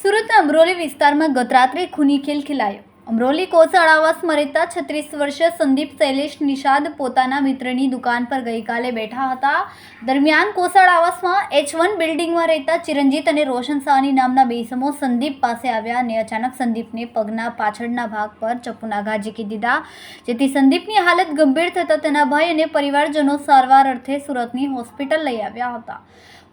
સુરતના અમરોલી વિસ્તારમાં ગત રાત્રે ખૂની ખેલ ખેલાયો। અમરોલી કોસળ આવાસમાં રહેતા 36 વર્ષીય સંદીપ શૈલેષ નિષાદ પોતાના મિત્રની દુકાન પર ગઈકાલે બેઠા હતા। દરમિયાન કોસળ આવાસમાં H1 બિલ્ડિંગમાં રહેતા ચિરંજીત અને રોશન સાહની નામના બે ઇસમો સંદીપ પાસે આવ્યા અને અચાનક સંદીપને પગના પાછળના ભાગ પર ચપ્પુના ઘા ઝીકી દીધા, જેથી સંદીપની હાલત ગંભીર થતાં તેના ભાઈ અને પરિવારજનો સારવાર અર્થે સુરતની હોસ્પિટલ લઈ આવ્યા હતા।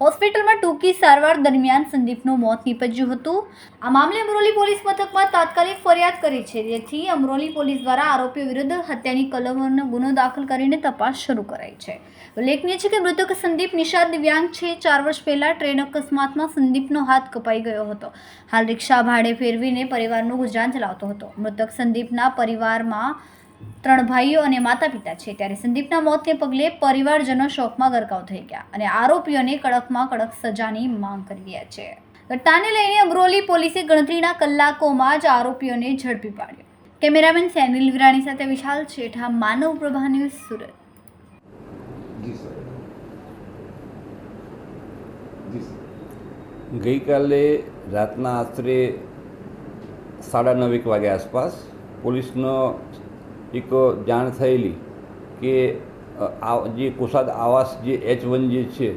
હોસ્પિટલમાં ટૂંકી સારવાર દરમિયાન સંદીપનું મોત નીપજ્યું હતું। આ મામલે અમરોલી પોલીસ મથકમાં તાત્કાલિક ફરિયાદ કરી છે, જેથી અમરોલી પોલીસ દ્વારા આરોપીઓ વિરુદ્ધ હત્યાની કલમનો ગુનો દાખલ કરીને તપાસ શરૂ કરાઈ છે। ઉલ્લેખનીય છે કે મૃતક સંદીપ નિષાદ દિવ્યાંગ છે। 4 વર્ષ પહેલા ટ્રેન અકસ્માતમાં સંદીપનો હાથ કપાઈ ગયો હતો। હાલ રિક્ષા ભાડે ફેરવીને પરિવારનું ગુજરાન ચલાવતો હતો। મૃતક સંદીપના પરિવારમાં 3 ભાઈઓ અને માતા પિતા છે, ત્યારે સંદીપના મોતને પગલે પરિવારજનો શોકમાં ગરકાવ થઈ ગયા અને આરોપીઓને કડકમાં કડક સજાની માંગ કરી રહ્યા છે। ઘટનાને લઈને અમરોલી પોલીસે ગણતરીના કલાકોમાં જ આરોપીઓને ઝડપી પાડ્યો। કેમેરામેન સેનિલ વિરાણી સાથે વિશાલ શેઠા, માનવ પ્રભા ન્યૂઝ, સુરત। ગઈકાલે રાતના આશરે 9:30 વાગ્યા આસપાસ પોલીસનો એક જાણ થયેલી કે જે કોસાદ આવાસ જે H1 જે છે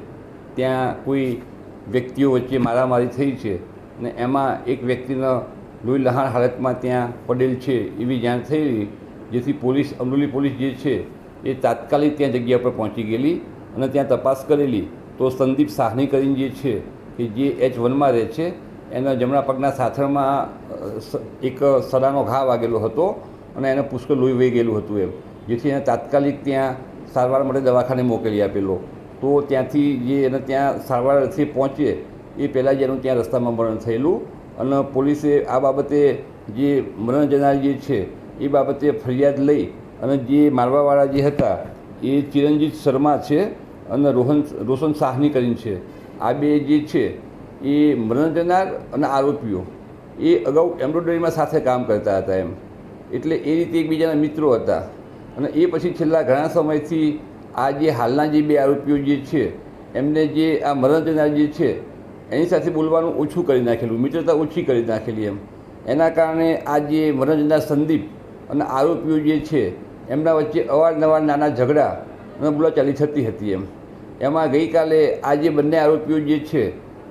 ત્યાં કોઈ વ્યક્તિઓ વચ્ચે મારામારી થઈ છે અને એમાં એક વ્યક્તિનો લોહી લહાણ હાલતમાં ત્યાં પડેલ છે એવી જાણ થયેલી, જેથી પોલીસ અમરોલી પોલીસ જે છે એ તાત્કાલિક ત્યાં જગ્યા પર પહોંચી ગયેલી અને ત્યાં તપાસ કરેલી તો સંદીપ સાહની કરીને જે છે કે જે H1માં રહે છે એના જમણા પગના સાથળમાં એક સડાનો ઘા વાગેલો હતો અને એને પુષ્કળ લોહી વહી ગયેલું હતું એમ, જેથી એને તાત્કાલિક ત્યાં સારવાર માટે દવાખાને મોકલી આપેલો। તો ત્યાંથી જે એને ત્યાં સારવારથી પહોંચે એ પહેલાં જ એનું ત્યાં રસ્તામાં મરણ થયેલું અને પોલીસે આ બાબતે જે મરણ જનાર જે છે એ બાબતે ફરિયાદ લઈ અને જે મારવાવાળા જે હતા એ ચિરંજીત શર્મા છે અને રોશન સાહની કરીને છે। આ બે જે છે એ મરણ જનાર અને આરોપીઓ એ અગાઉ એમ્બ્રોઇડરીમાં સાથે કામ કરતા હતા એમ, એટલે એ રીતે એકબીજાના મિત્રો હતા અને એ પછી છેલ્લા ઘણા સમયથી આ જે હાલના જે બે આરોપીઓ જે છે એમને જે આ મરણ જનાર જે છે એની સાથે બોલવાનું ઓછું કરી નાખેલું, મિત્રતા ઓછી કરી નાખેલી એમ, એના કારણે આ જે મરણ જનાર સંદીપ અને આરોપીઓ જે છે એમના વચ્ચે અવારનવાર નાના ઝઘડા અને બોલાચાલી થતી હતી એમ। એમાં ગઈકાલે આ જે બંને આરોપીઓ જે છે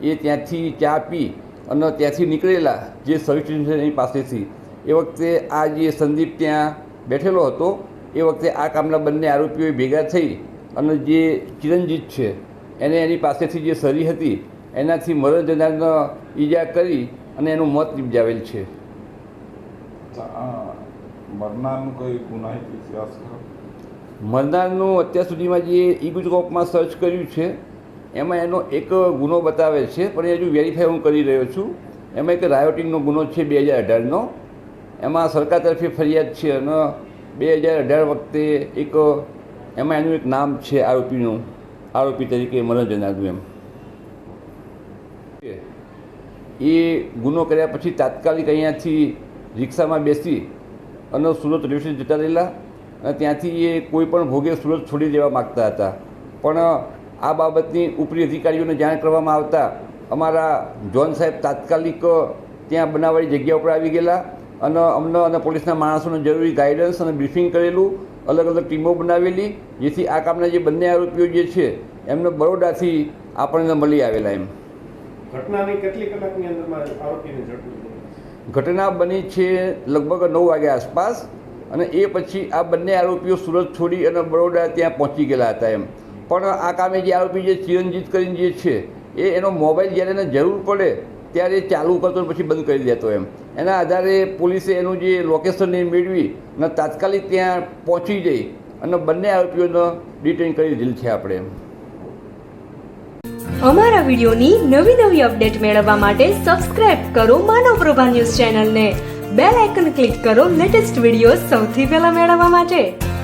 એ ત્યાંથી ચા પી અને ત્યાંથી નીકળેલા જે સર્વિસ સ્ટેશનની પાસેથી એ વખતે આ જે સંદીપ ત્યાં બેઠેલો હતો એ વખતે આ કામના બંને આરોપીઓ ભેગા થઈ અને જે ચિરંજીત છે એને એની પાસેથી જે સરી હતી એનાથી મરણ જનારને ઈજા કરી અને એનું મોત નિપજાવેલ છે। મરનારનું કોઈ ગુનાહિત ઇતિહાસ ખરો? મરનારનું અત્યાર સુધીમાં જે ઈ-ગુજકોપમાં સર્ચ કર્યું છે એમાં એનો એક ગુનો બતાવે છે, પણ એ હજુ વેરીફાઈ હું કરી રહ્યો છું। એમાં એક રાયોટિંગનો ગુનો છે 2018નો, એમાં સરકાર તરફે ફરિયાદ છે અને 2018 વખતે એક એમાં એનું એક નામ છે આરોપીનું, આરોપી તરીકે મરણ જનારનું એમ। એ ગુનો કર્યા પછી તાત્કાલિક અહીંયાથી રિક્ષામાં બેસી અને સુરત રેલવે સ્ટેશન જતા રહેલા અને ત્યાંથી એ કોઈ પણ ભોગે સુરત છોડી દેવા માગતા હતા, પણ આ બાબતની ઉપરી અધિકારીઓને જાણ કરવામાં આવતા અમારા જોન સાહેબ તાત્કાલિક ત્યાં બનાવવાળી જગ્યા ઉપર આવી ગયેલા અને અમને અને પોલીસના માણસોને જરૂરી ગાઈડન્સ અને બ્રીફિંગ કરેલું, અલગ અલગ ટીમો બનાવેલી, જેથી આ કામના જે બંને આરોપીઓ જે છે એમને બરોડાથી આપણને મળી આવેલા એમ। ઘટનાની કેટલી કલાકની અંદરમાં આરોપીને ઝડપી? ઘટના બની છે લગભગ 9 વાગ્યા આસપાસ અને એ પછી આ બંને આરોપીઓ સુરત છોડી અને બરોડા ત્યાં પહોંચી ગયેલા હતા એમ, પણ આ કામે જે આરોપી જે ચિરંજીત કરીને જે છે એ એનો મોબાઈલ જ્યારે એને જરૂર પડે ત્યારે ચાલુ કરતો પછી બંધ કરી દેતો એમ, એના આધારે પોલીસે એનું જે લોકેશન મેળવી અને તાત્કાલિક ત્યાં પહોંચી જઈ અને બંને આરોપીઓને ડિટેન કરી દીધેલ છે આપણે એમ। અમારા વિડીયોની નવી અપડેટ મેળવવા માટે સબસ્ક્રાઇબ કરો માનવ પ્રભા ન્યૂઝ ચેનલને, બેલ આઇકન ક્લિક કરો લેટેસ્ટ વિડીયો સૌથી પહેલા મેળવવા માટે।